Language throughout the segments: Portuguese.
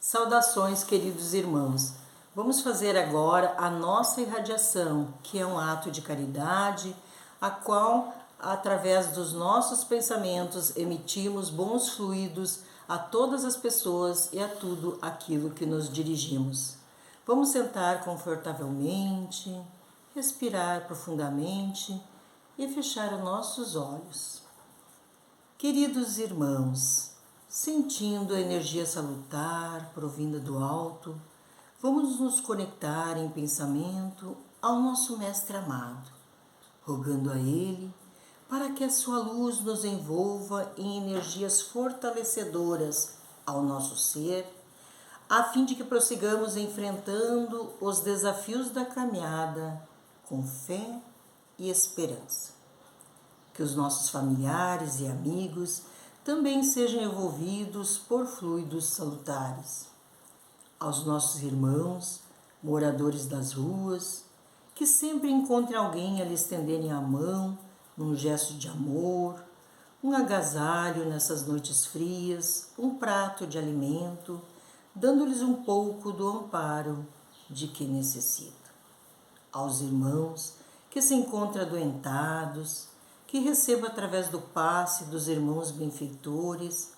Saudações, queridos irmãos. Vamos fazer agora a nossa irradiação, que é um ato de caridade, a qual, através dos nossos pensamentos, emitimos bons fluidos a todas as pessoas e a tudo aquilo que nos dirigimos. Vamos sentar confortavelmente, respirar profundamente e fechar os nossos olhos. Queridos irmãos, sentindo a energia salutar provinda do alto, vamos nos conectar em pensamento ao nosso Mestre amado, rogando a Ele para que a sua luz nos envolva em energias fortalecedoras ao nosso ser, a fim de que prossigamos enfrentando os desafios da caminhada com fé e esperança. Que os nossos familiares e amigos também sejam envolvidos por fluidos salutares. Aos nossos irmãos, moradores das ruas, que sempre encontrem alguém a lhe estenderem a mão num gesto de amor, um agasalho nessas noites frias, um prato de alimento, dando-lhes um pouco do amparo de que necessita. Aos irmãos que se encontram adoentados, que receba através do passe dos irmãos benfeitores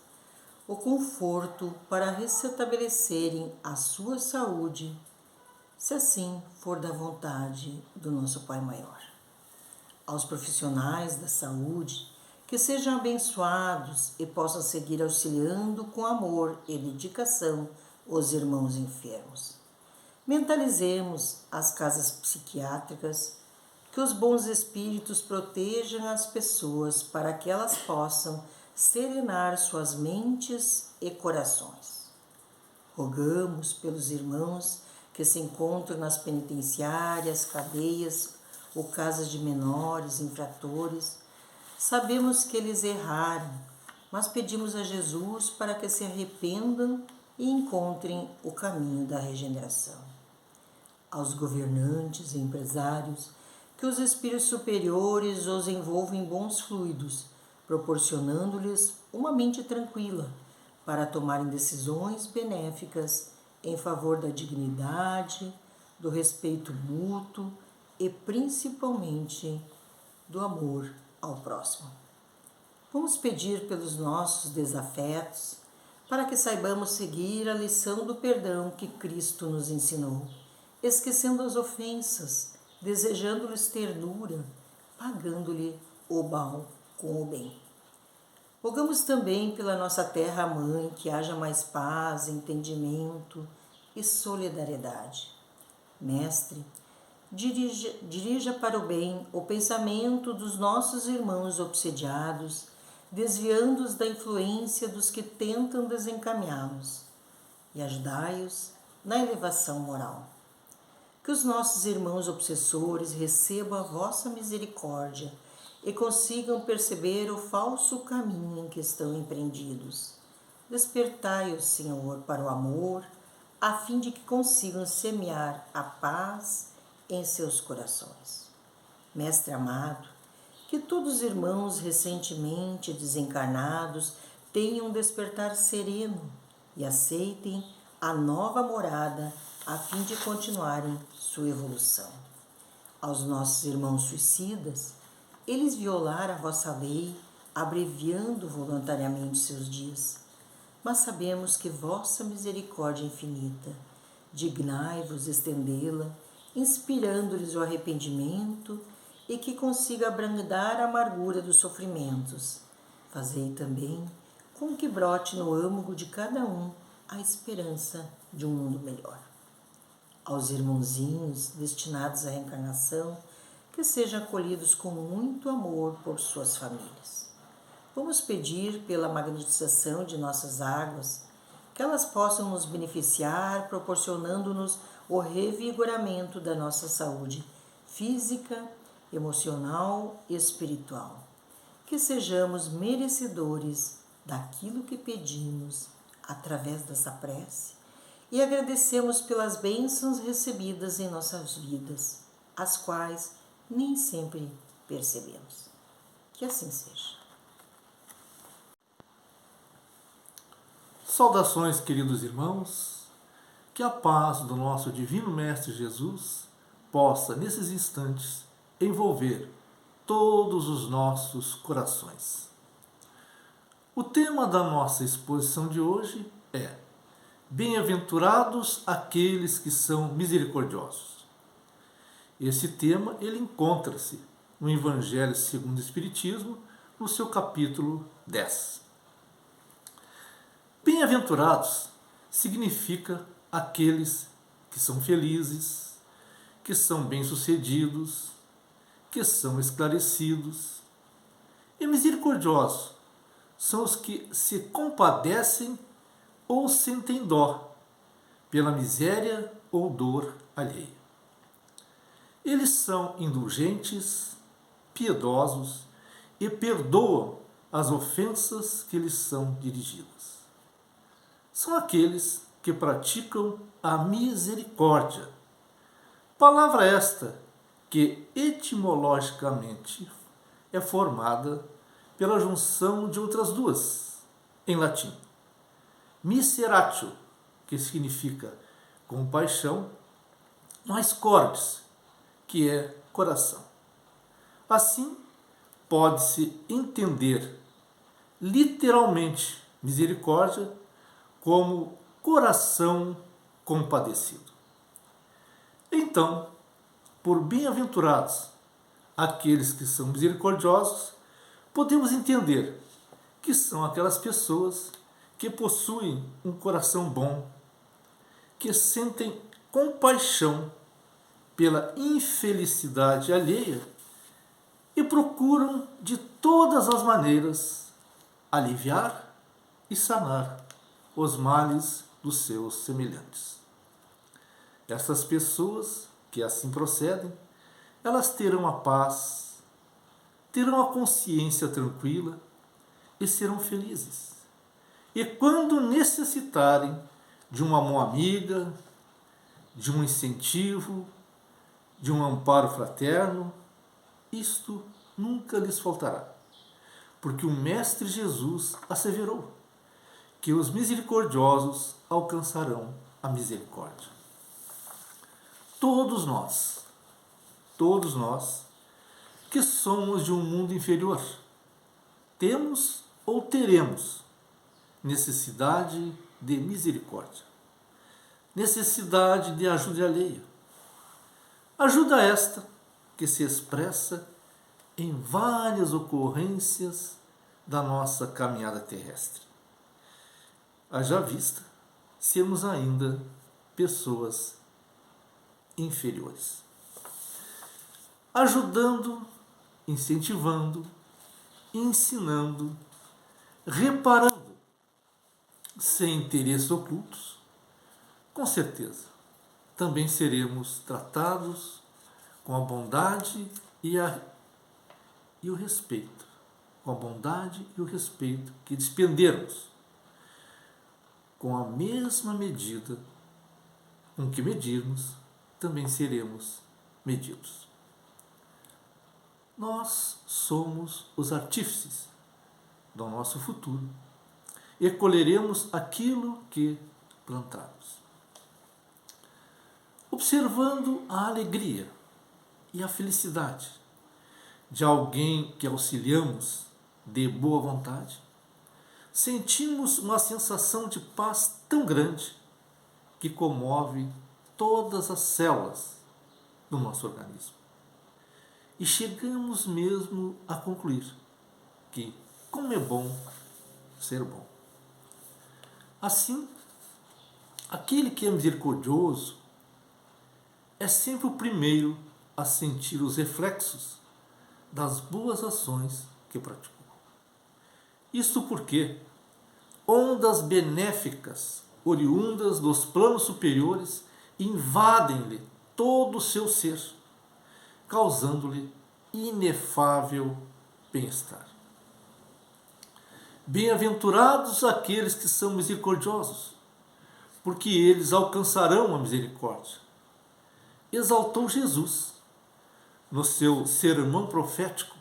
o conforto para restabelecerem a sua saúde, se assim for da vontade do nosso Pai Maior. Aos profissionais da saúde, que sejam abençoados e possam seguir auxiliando com amor e dedicação os irmãos enfermos. Mentalizemos as casas psiquiátricas, que os bons espíritos protejam as pessoas para que elas possam serenar suas mentes e corações. Rogamos pelos irmãos que se encontram nas penitenciárias, cadeias ou casas de menores infratores. Sabemos que eles erraram, mas pedimos a Jesus para que se arrependam e encontrem o caminho da regeneração. Aos governantes e empresários, que os espíritos superiores os envolvam em bons fluidos, proporcionando-lhes uma mente tranquila para tomarem decisões benéficas em favor da dignidade, do respeito mútuo e principalmente do amor ao próximo. Vamos pedir pelos nossos desafetos para que saibamos seguir a lição do perdão que Cristo nos ensinou, esquecendo as ofensas, desejando-lhes ternura, pagando-lhe o mal com o bem. Rogamos também pela nossa terra-mãe que haja mais paz, entendimento e solidariedade. Mestre, dirija para o bem o pensamento dos nossos irmãos obsediados, desviando-os da influência dos que tentam desencaminhá-los, e ajudai-os na elevação moral. Que os nossos irmãos obsessores recebam a vossa misericórdia e consigam perceber o falso caminho em que estão empreendidos. Despertai-os, Senhor, para o amor, a fim de que consigam semear a paz em seus corações. Mestre amado, que todos os irmãos recentemente desencarnados tenham um despertar sereno e aceitem a nova morada a fim de continuarem sua evolução. Aos nossos irmãos suicidas, eles violaram a vossa lei, abreviando voluntariamente seus dias. Mas sabemos que vossa misericórdia infinita, dignai-vos estendê-la, inspirando-lhes o arrependimento e que consiga abrandar a amargura dos sofrimentos. Fazei também com que brote no âmago de cada um a esperança de um mundo melhor. Aos irmãozinhos destinados à reencarnação, que sejam acolhidos com muito amor por suas famílias. Vamos pedir pela magnetização de nossas águas, que elas possam nos beneficiar, proporcionando-nos o revigoramento da nossa saúde física, emocional e espiritual. Que sejamos merecedores daquilo que pedimos através dessa prece e agradecemos pelas bênçãos recebidas em nossas vidas, as quais nem sempre percebemos. Que assim seja. Saudações, queridos irmãos, que a paz do nosso Divino Mestre Jesus possa, nesses instantes, envolver todos os nossos corações. O tema da nossa exposição de hoje é Bem-aventurados aqueles que são misericordiosos. Esse tema ele encontra-se no Evangelho segundo o Espiritismo, no seu capítulo 10. Bem-aventurados significa aqueles que são felizes, que são bem-sucedidos, que são esclarecidos. E misericordiosos são os que se compadecem ou sentem dó pela miséria ou dor alheia. Eles são indulgentes, piedosos e perdoam as ofensas que lhes são dirigidas. São aqueles que praticam a misericórdia. Palavra esta que etimologicamente é formada pela junção de outras duas, em latim. Miseratio, que significa compaixão, mais cordis, que é coração. Assim, pode-se entender literalmente misericórdia como coração compadecido. Então, por bem-aventurados aqueles que são misericordiosos, podemos entender que são aquelas pessoas que possuem um coração bom, que sentem compaixão pela infelicidade alheia e procuram de todas as maneiras aliviar e sanar os males dos seus semelhantes. Essas pessoas que assim procedem, elas terão a paz, terão a consciência tranquila e serão felizes. E quando necessitarem de uma mão amiga, de um incentivo, de um amparo fraterno, isto nunca lhes faltará. Porque o Mestre Jesus asseverou que os misericordiosos alcançarão a misericórdia. Todos nós que somos de um mundo inferior, temos ou teremos necessidade de misericórdia, necessidade de ajuda alheia. Ajuda esta que se expressa em várias ocorrências da nossa caminhada terrestre. Haja vista sermos ainda pessoas inferiores. Ajudando, incentivando, ensinando, reparando, sem interesses ocultos, com certeza, também seremos tratados com a bondade e o respeito, com a bondade e o respeito que despendermos, com a mesma medida com que medirmos, também seremos medidos. Nós somos os artífices do nosso futuro e colheremos aquilo que plantarmos. Observando a alegria e a felicidade de alguém que auxiliamos de boa vontade, sentimos uma sensação de paz tão grande que comove todas as células do nosso organismo. E chegamos mesmo a concluir que como é bom ser bom. Assim, aquele que é misericordioso é sempre o primeiro a sentir os reflexos das boas ações que praticou. Isto porque ondas benéficas oriundas dos planos superiores invadem-lhe todo o seu ser, causando-lhe inefável bem-estar. Bem-aventurados aqueles que são misericordiosos, porque eles alcançarão a misericórdia. Exaltou Jesus no seu sermão profético,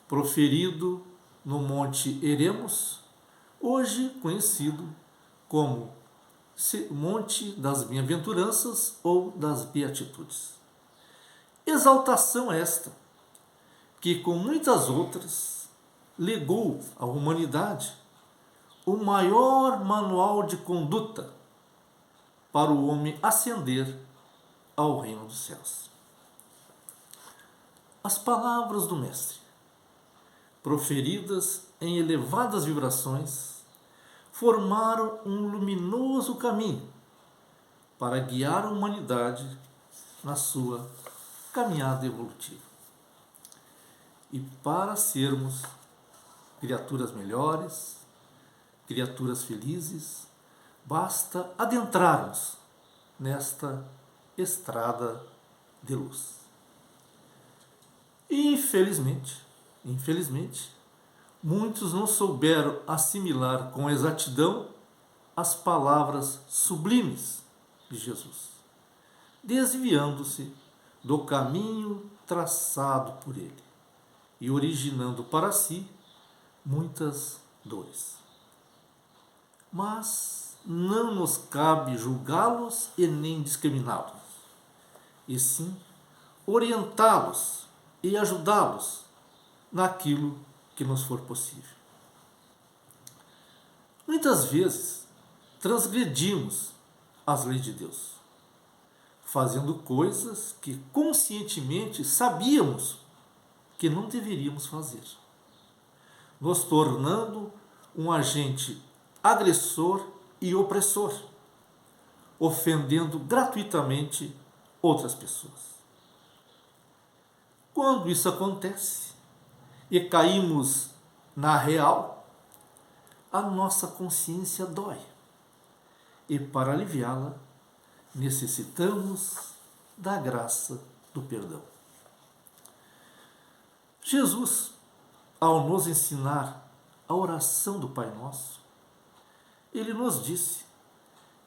proferido no Monte Eremos, hoje conhecido como Monte das Bem-aventuranças ou das Beatitudes. Exaltação esta, que com muitas outras legou à humanidade o maior manual de conduta para o homem ascender ao reino dos céus. As palavras do Mestre, proferidas em elevadas vibrações, formaram um luminoso caminho para guiar a humanidade na sua caminhada evolutiva. E para sermos criaturas melhores, criaturas felizes, basta adentrarmos nesta estrada de luz. E infelizmente, muitos não souberam assimilar com exatidão as palavras sublimes de Jesus, desviando-se do caminho traçado por ele e originando para si muitas dores. Mas não nos cabe julgá-los e nem discriminá-los, e sim orientá-los e ajudá-los naquilo que nos for possível. Muitas vezes transgredimos as leis de Deus, fazendo coisas que conscientemente sabíamos que não deveríamos fazer, nos tornando um agente agressor e opressor, ofendendo gratuitamente outras pessoas. Quando isso acontece e caímos na real, a nossa consciência dói. E para aliviá-la, necessitamos da graça do perdão. Jesus, ao nos ensinar a oração do Pai Nosso, ele nos disse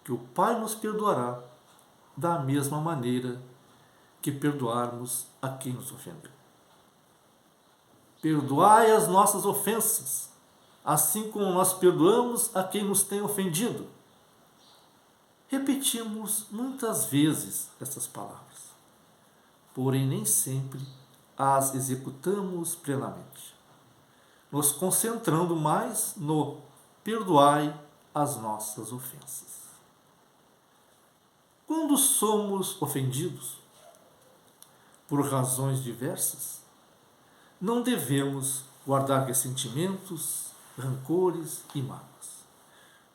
que o Pai nos perdoará da mesma maneira que perdoarmos a quem nos ofendeu. Perdoai as nossas ofensas, assim como nós perdoamos a quem nos tem ofendido. Repetimos muitas vezes essas palavras, porém nem sempre as executamos plenamente, nos concentrando mais no perdoai as nossas ofensas. Quando somos ofendidos, por razões diversas, não devemos guardar ressentimentos, rancores e mágoas,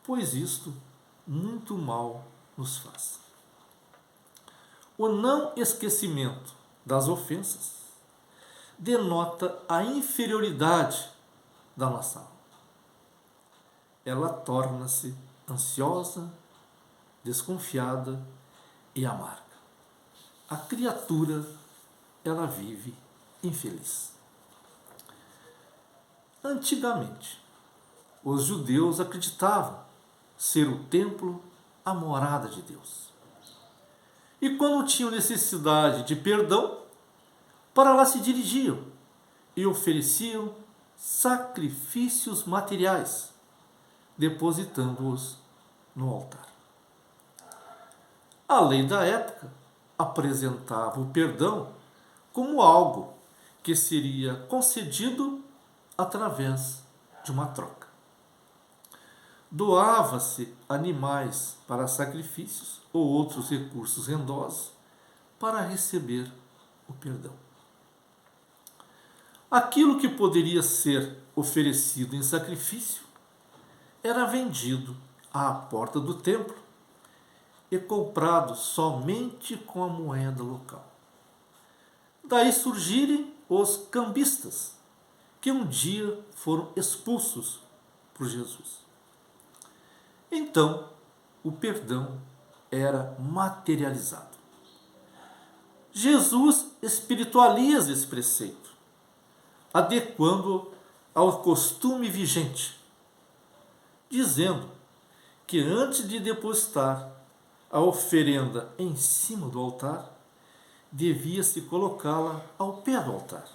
pois isto muito mal nos faz. O não esquecimento das ofensas denota a inferioridade da nossa alma. Ela torna-se ansiosa, desconfiada e amarga. A criatura, ela vive infeliz. Antigamente, os judeus acreditavam ser o templo a morada de Deus. E quando tinham necessidade de perdão, para lá se dirigiam e ofereciam sacrifícios materiais, depositando-os no altar. A lei da época apresentava o perdão como algo que seria concedido através de uma troca. Doava-se animais para sacrifícios ou outros recursos rendosos para receber o perdão. Aquilo que poderia ser oferecido em sacrifício era vendido à porta do templo e comprado somente com a moeda local. Daí surgirem os cambistas, que um dia foram expulsos por Jesus. Então, o perdão era materializado. Jesus espiritualiza esse preceito, adequando ao costume vigente, dizendo que antes de depositar a oferenda em cima do altar, devia-se colocá-la ao pé do altar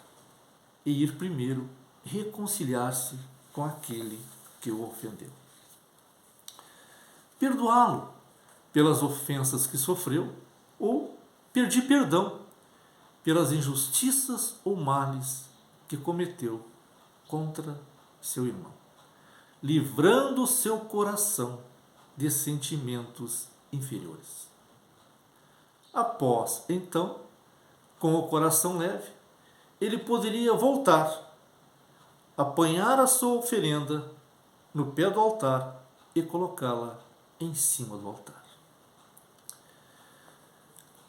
e ir primeiro reconciliar-se com aquele que o ofendeu. perdoá-lo pelas ofensas que sofreu ou pedir perdão pelas injustiças ou males que cometeu contra seu irmão, livrando seu coração de sentimentos inferiores. Após, então, com o coração leve, ele poderia voltar, apanhar a sua oferenda no pé do altar e colocá-la em cima do altar.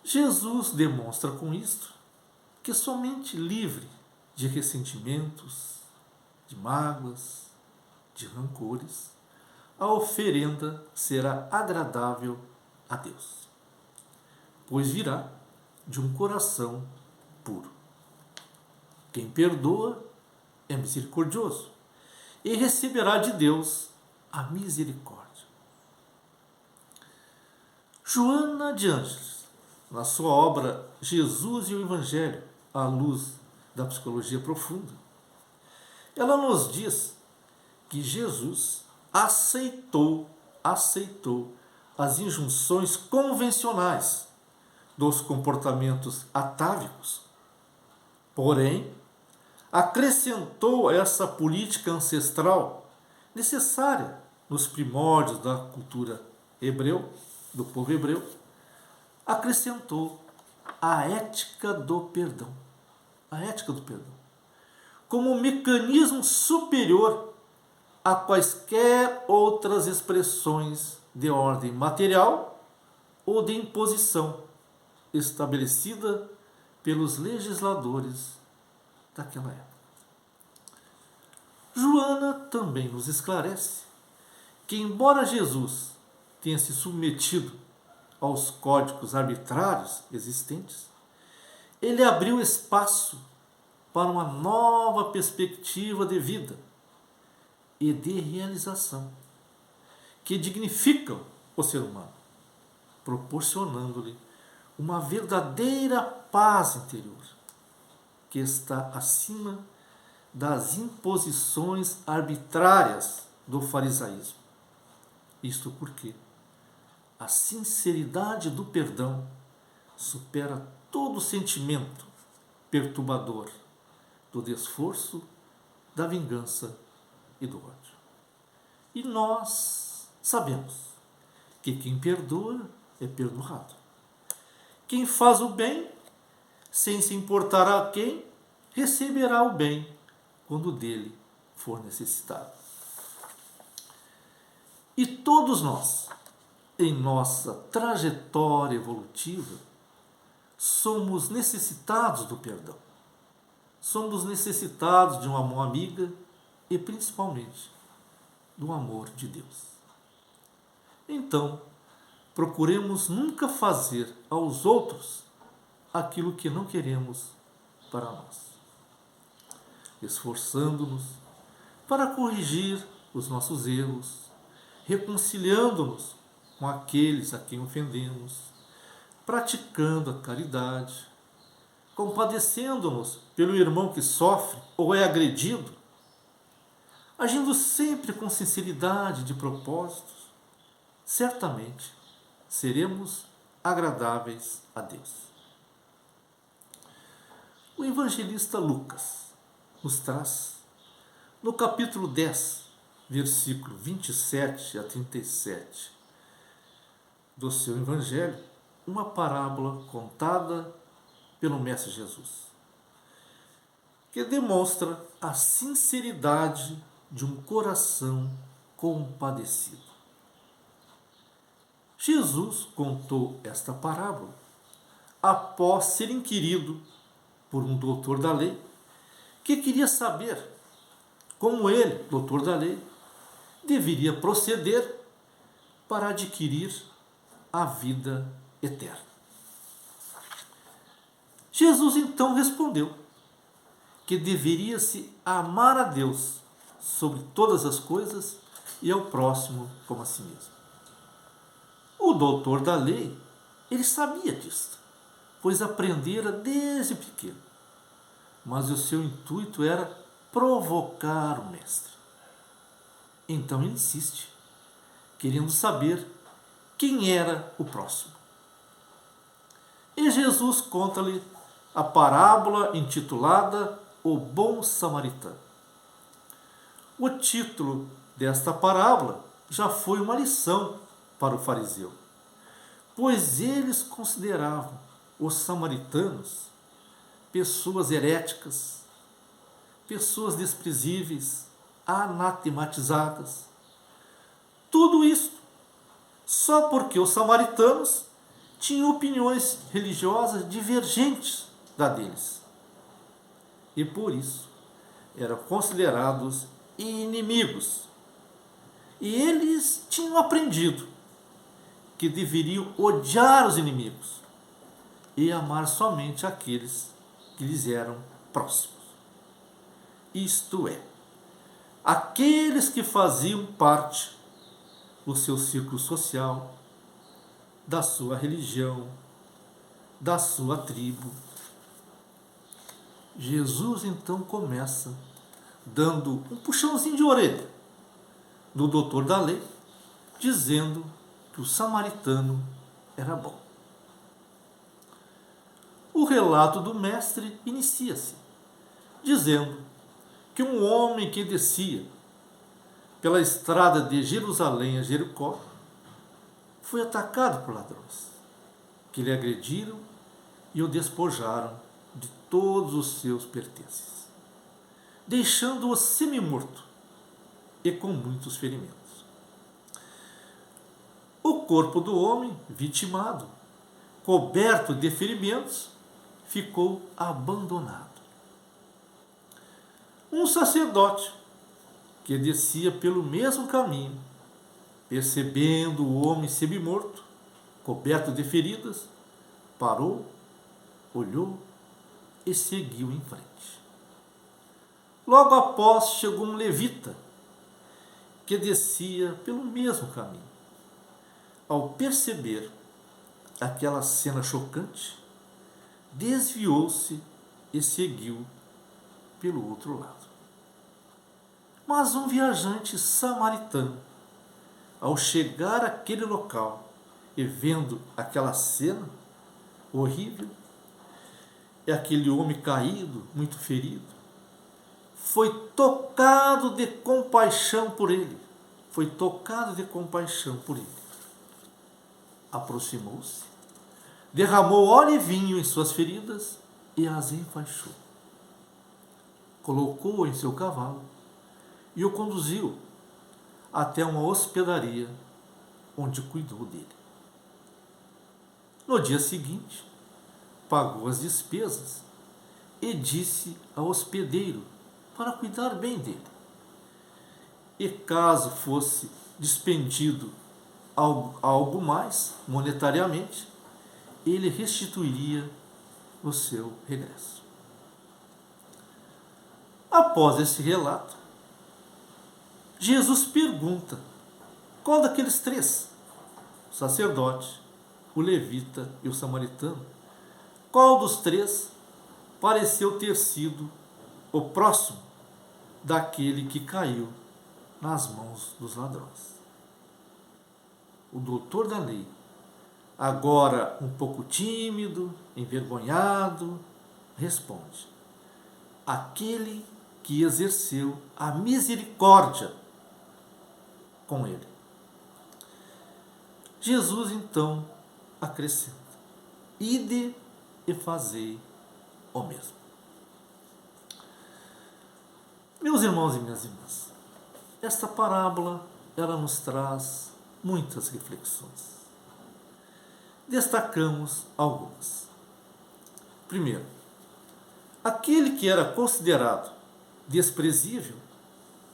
Jesus demonstra com isto que somente livre de ressentimentos, de mágoas, de rancores, a oferenda será agradável a Deus, pois virá de um coração puro. Quem perdoa é misericordioso e receberá de Deus a misericórdia. Joana de Ângeles, na sua obra Jesus e o Evangelho, à luz da psicologia profunda, ela nos diz que Jesus aceitou as injunções convencionais dos comportamentos atávicos, porém acrescentou essa política ancestral necessária nos primórdios da cultura do povo hebreu, acrescentou a ética do perdão. A ética do perdão como um mecanismo superior a quaisquer outras expressões de ordem material ou de imposição estabelecida pelos legisladores daquela época. Joana também nos esclarece que, embora Jesus tenha se submetido aos códigos arbitrários existentes, ele abriu espaço para uma nova perspectiva de vida e de realização que dignificam o ser humano, proporcionando-lhe uma verdadeira paz interior que está acima das imposições arbitrárias do farisaísmo. Isto porque a sinceridade do perdão supera todo sentimento perturbador do desforço, da vingança e do ódio. E nós sabemos que quem perdoa é perdoado. Quem faz o bem, sem se importar a quem, receberá o bem quando dele for necessitado. E todos nós, em nossa trajetória evolutiva, somos necessitados do perdão. Somos necessitados de uma mão amiga e, principalmente, do amor de Deus. Então, procuremos nunca fazer aos outros aquilo que não queremos para nós, esforçando-nos para corrigir os nossos erros, reconciliando-nos com aqueles a quem ofendemos, praticando a caridade, compadecendo-nos pelo irmão que sofre ou é agredido, agindo sempre com sinceridade de propósitos, certamente seremos agradáveis a Deus. O evangelista Lucas nos traz, no capítulo 10, versículo 27 a 37 do seu evangelho, uma parábola contada pelo Mestre Jesus, que demonstra a sinceridade de um coração compadecido. Jesus contou esta parábola após ser inquirido por um doutor da lei que queria saber como ele, doutor da lei, deveria proceder para adquirir a vida eterna. Jesus então respondeu que deveria-se amar a Deus sobre todas as coisas e ao próximo como a si mesmo. O doutor da lei, ele sabia disso, pois aprendera desde pequeno, mas o seu intuito era provocar o mestre. Então ele insiste, querendo saber quem era o próximo. E Jesus conta-lhe a parábola intitulada O Bom Samaritano. O título desta parábola já foi uma lição para o fariseu, pois eles consideravam os samaritanos pessoas heréticas, pessoas desprezíveis, anatematizadas. Tudo isso só porque os samaritanos tinham opiniões religiosas divergentes da deles. E por isso eram considerados inimigos. E eles tinham aprendido que deveriam odiar os inimigos e amar somente aqueles que lhes eram próximos. Isto é, aqueles que faziam parte do seu círculo social, da sua religião, da sua tribo. Jesus então começa dando um puxãozinho de orelha do doutor da lei, dizendo que o samaritano era bom. O relato do mestre inicia-se dizendo que um homem que descia pela estrada de Jerusalém a Jericó foi atacado por ladrões, que lhe agrediram e o despojaram de todos os seus pertences, deixando-o semi-morto e com muitos ferimentos. O corpo do homem, vitimado, coberto de ferimentos, ficou abandonado. Um sacerdote que descia pelo mesmo caminho, percebendo o homem semi-morto, coberto de feridas, parou, olhou e seguiu em frente. Logo após chegou um levita que descia pelo mesmo caminho. Ao perceber aquela cena chocante, desviou-se e seguiu pelo outro lado. Mas um viajante samaritano, ao chegar àquele local e vendo aquela cena horrível, e aquele homem caído, muito ferido, foi tocado de compaixão por ele. Foi tocado de compaixão por ele. Aproximou-se, derramou óleo e vinho em suas feridas e as enfaixou. Colocou-o em seu cavalo e o conduziu até uma hospedaria onde cuidou dele. No dia seguinte, pagou as despesas e disse ao hospedeiro para cuidar bem dele. E caso fosse despendido algo mais monetariamente, ele restituiria no seu regresso. Após esse relato, Jesus pergunta qual daqueles três, o sacerdote, o levita e o samaritano, qual dos três pareceu ter sido o próximo daquele que caiu nas mãos dos ladrões. O doutor da lei, agora um pouco tímido, envergonhado, responde: aquele que exerceu a misericórdia com ele. Jesus então acrescenta: ide e fazei o mesmo. Meus irmãos e minhas irmãs, esta parábola ela nos traz muitas reflexões. Destacamos algumas. Primeiro, aquele que era considerado desprezível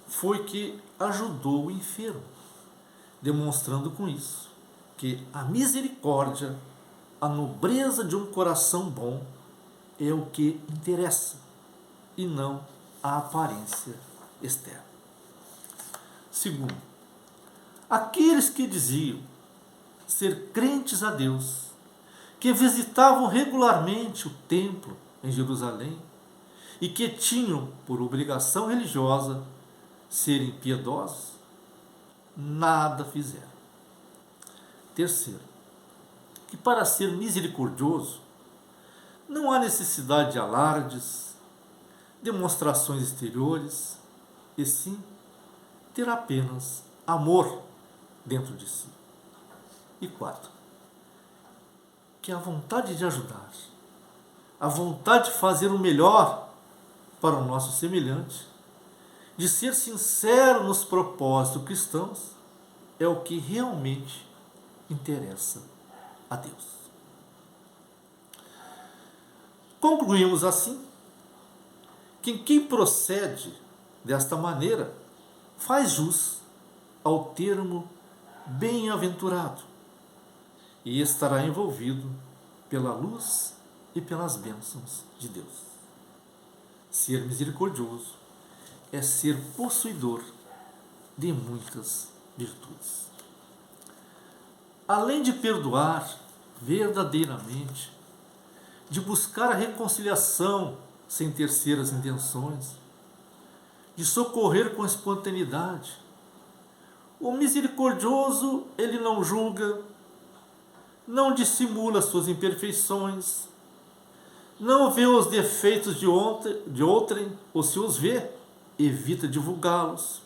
foi que ajudou o enfermo, demonstrando com isso que a misericórdia, a nobreza de um coração bom é o que interessa e não a aparência externa. Segundo, aqueles que diziam ser crentes a Deus, que visitavam regularmente o templo em Jerusalém e que tinham por obrigação religiosa serem piedosos, nada fizeram. Terceiro, que para ser misericordioso não há necessidade de alardes, demonstrações exteriores, e sim ter apenas amor dentro de si. E quarto, que a vontade de ajudar, a vontade de fazer o melhor para o nosso semelhante, de ser sincero nos propósitos cristãos, é o que realmente interessa a Deus. Concluímos assim que quem procede desta maneira faz jus ao termo bem-aventurado e estará envolvido pela luz e pelas bênçãos de Deus. Ser misericordioso é ser possuidor de muitas virtudes. Além de perdoar verdadeiramente, de buscar a reconciliação sem terceiras intenções, de socorrer com espontaneidade, o misericordioso, ele não julga, não dissimula suas imperfeições, não vê os defeitos de outrem, ou se os vê, evita divulgá-los,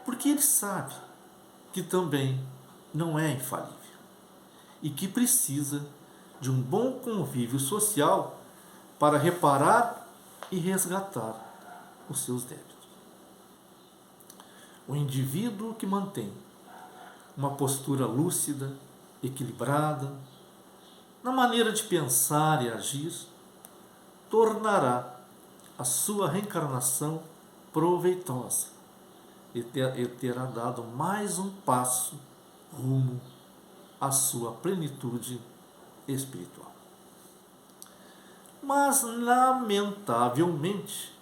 porque ele sabe que também não é infalível e que precisa de um bom convívio social para reparar e resgatar os seus débitos. O indivíduo que mantém uma postura lúcida, equilibrada, na maneira de pensar e agir, tornará a sua reencarnação proveitosa e terá dado mais um passo rumo à sua plenitude espiritual. Mas, lamentavelmente,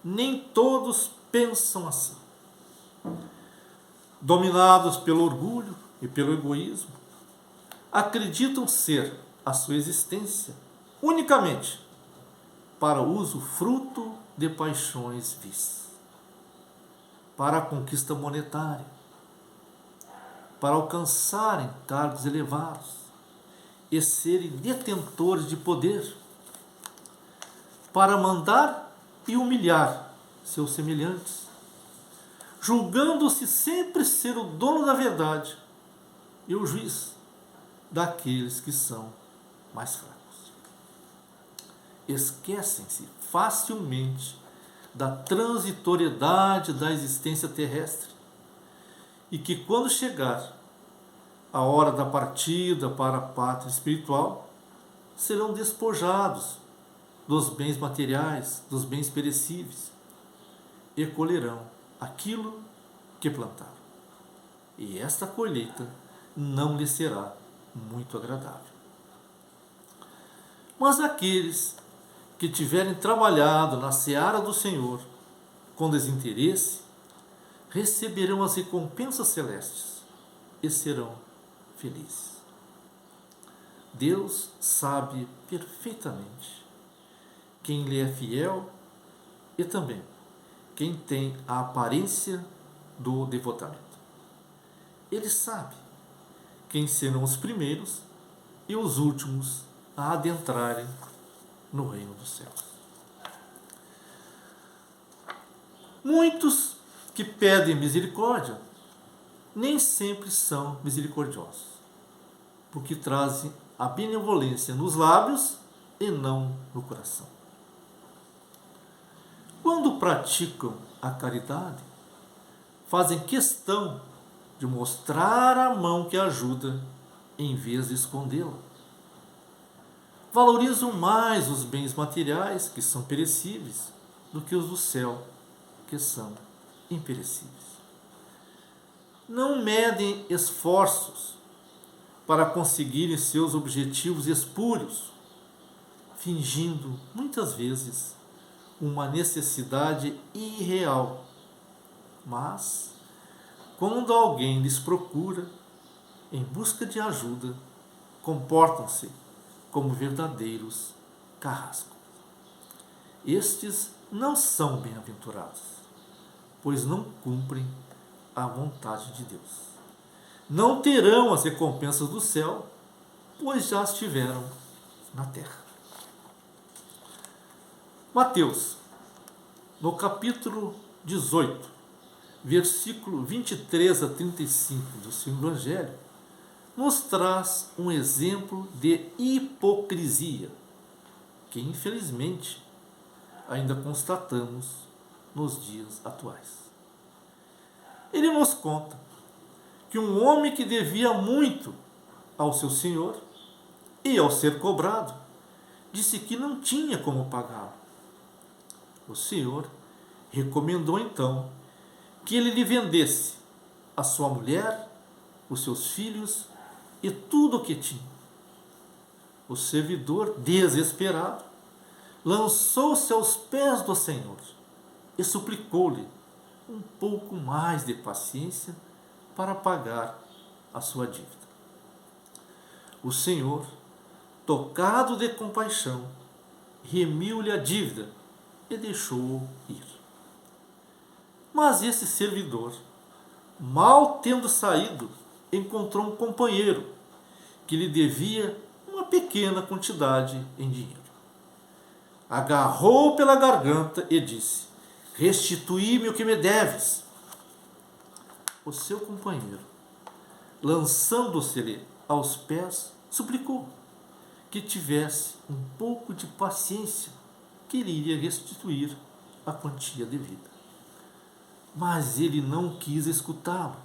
nem todos pensam assim. Dominados pelo orgulho e pelo egoísmo, acreditam ser a sua existência unicamente para uso fruto de paixões vis, para a conquista monetária, para alcançarem cargos elevados e serem detentores de poder, para mandar e humilhar seus semelhantes, julgando-se sempre ser o dono da verdade e o juiz daqueles que são mais fracos. Esquecem-se facilmente da transitoriedade da existência terrestre e que quando chegar a hora da partida para a pátria espiritual, serão despojados dos bens materiais, dos bens perecíveis, e colherão aquilo que plantaram. E esta colheita não lhe será muito agradável. Mas aqueles que tiverem trabalhado na seara do Senhor com desinteresse, receberão as recompensas celestes e serão felizes. Deus sabe perfeitamente quem lhe é fiel e também quem tem a aparência do devotamento. Ele sabe quem serão os primeiros e os últimos a adentrarem no reino dos céus. Muitos que pedem misericórdia nem sempre são misericordiosos, porque trazem a benevolência nos lábios e não no coração. Quando praticam a caridade, fazem questão de mostrar a mão que ajuda em vez de escondê-la. Valorizam mais os bens materiais, que são perecíveis, do que os do céu, que são imperecíveis. Não medem esforços para conseguirem seus objetivos espúrios, fingindo, muitas vezes, uma necessidade irreal. Mas, quando alguém lhes procura, em busca de ajuda, comportam-se como verdadeiros carrascos. Estes não são bem-aventurados, pois não cumprem a vontade de Deus. Não terão as recompensas do céu, pois já as tiveram na terra. Mateus, no capítulo 18, versículo 23 a 35 do seu Evangelho, nos traz um exemplo de hipocrisia que, infelizmente, ainda constatamos nos dias atuais. Ele nos conta que um homem que devia muito ao seu senhor e, ao ser cobrado, disse que não tinha como pagá-lo. O senhor recomendou então que ele lhe vendesse a sua mulher, os seus filhos e tudo o que tinha. O servidor, desesperado, lançou-se aos pés do Senhor e suplicou-lhe um pouco mais de paciência para pagar a sua dívida. O Senhor, tocado de compaixão, remiu-lhe a dívida e deixou-o ir. Mas esse servidor, mal tendo saído, encontrou um companheiro que lhe devia uma pequena quantidade em dinheiro. Agarrou-o pela garganta e disse: restituí-me o que me deves. O seu companheiro, lançando-se-lhe aos pés, suplicou que tivesse um pouco de paciência, que ele iria restituir a quantia devida. Mas ele não quis escutá-lo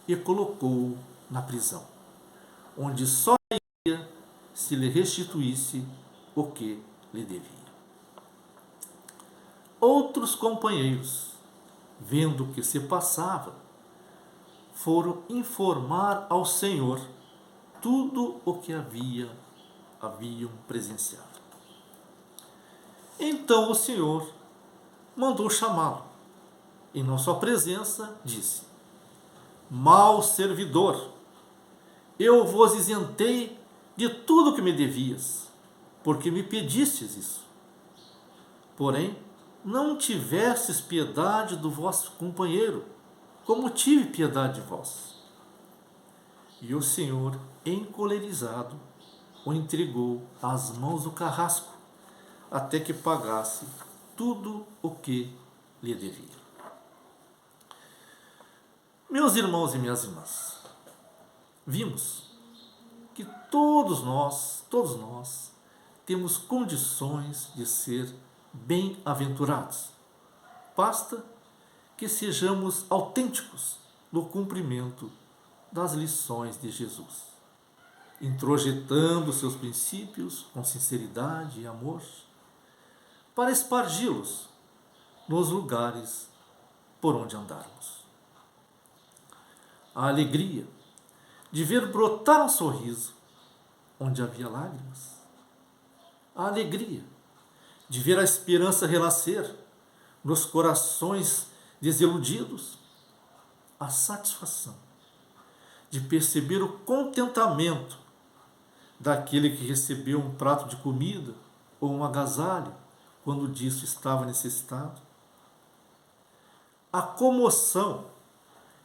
e colocou-o na prisão, onde só iria se lhe restituísse o que lhe devia. Outros companheiros, vendo o que se passava, foram informar ao Senhor tudo o que haviam presenciado. Então o Senhor mandou chamá-lo e, na sua presença, disse: mau servidor, eu vos isentei de tudo o que me devias, porque me pedistes isso. Porém, não tivestes piedade do vosso companheiro, como tive piedade de vós. E o Senhor, encolerizado, o entregou às mãos do carrasco, até que pagasse tudo o que lhe devia. Meus irmãos e minhas irmãs, vimos que todos nós temos condições de ser bem-aventurados. Basta que sejamos autênticos no cumprimento das lições de Jesus, introjetando seus princípios com sinceridade e amor, para espargi-los nos lugares por onde andarmos. A alegria de ver brotar um sorriso onde havia lágrimas. A alegria de ver a esperança renascer nos corações desiludidos. A satisfação de perceber o contentamento daquele que recebeu um prato de comida ou um agasalho quando disso estava necessitado. A comoção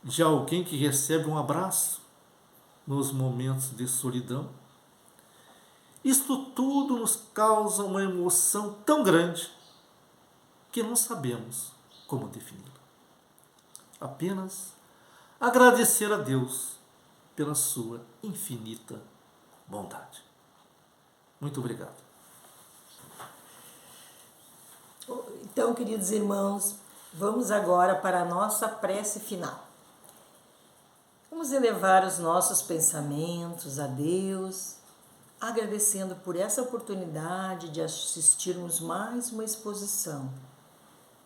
de alguém que recebe um abraço nos momentos de solidão. Isto tudo nos causa uma emoção tão grande que não sabemos como defini-la. Apenas agradecer a Deus pela sua infinita bondade. Muito obrigado. Então, queridos irmãos, vamos agora para a nossa prece final. Vamos elevar os nossos pensamentos a Deus, agradecendo por essa oportunidade de assistirmos mais uma exposição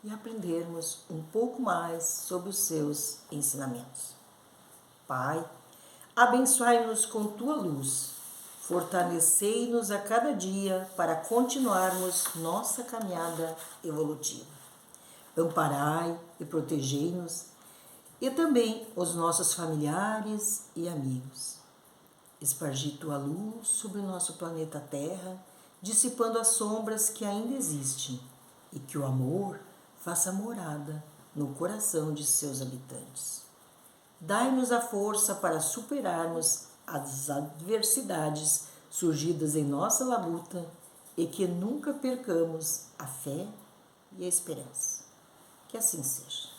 e aprendermos um pouco mais sobre os seus ensinamentos. Pai, abençoai-nos com tua luz, fortalecei-nos a cada dia para continuarmos nossa caminhada evolutiva. Amparai e protegei-nos e também os nossos familiares e amigos. Espargi tua luz sobre o nosso planeta Terra, dissipando as sombras que ainda existem, e que o amor faça morada no coração de seus habitantes. Dai-nos a força para superarmos as adversidades surgidas em nossa labuta e que nunca percamos a fé e a esperança. Que assim seja.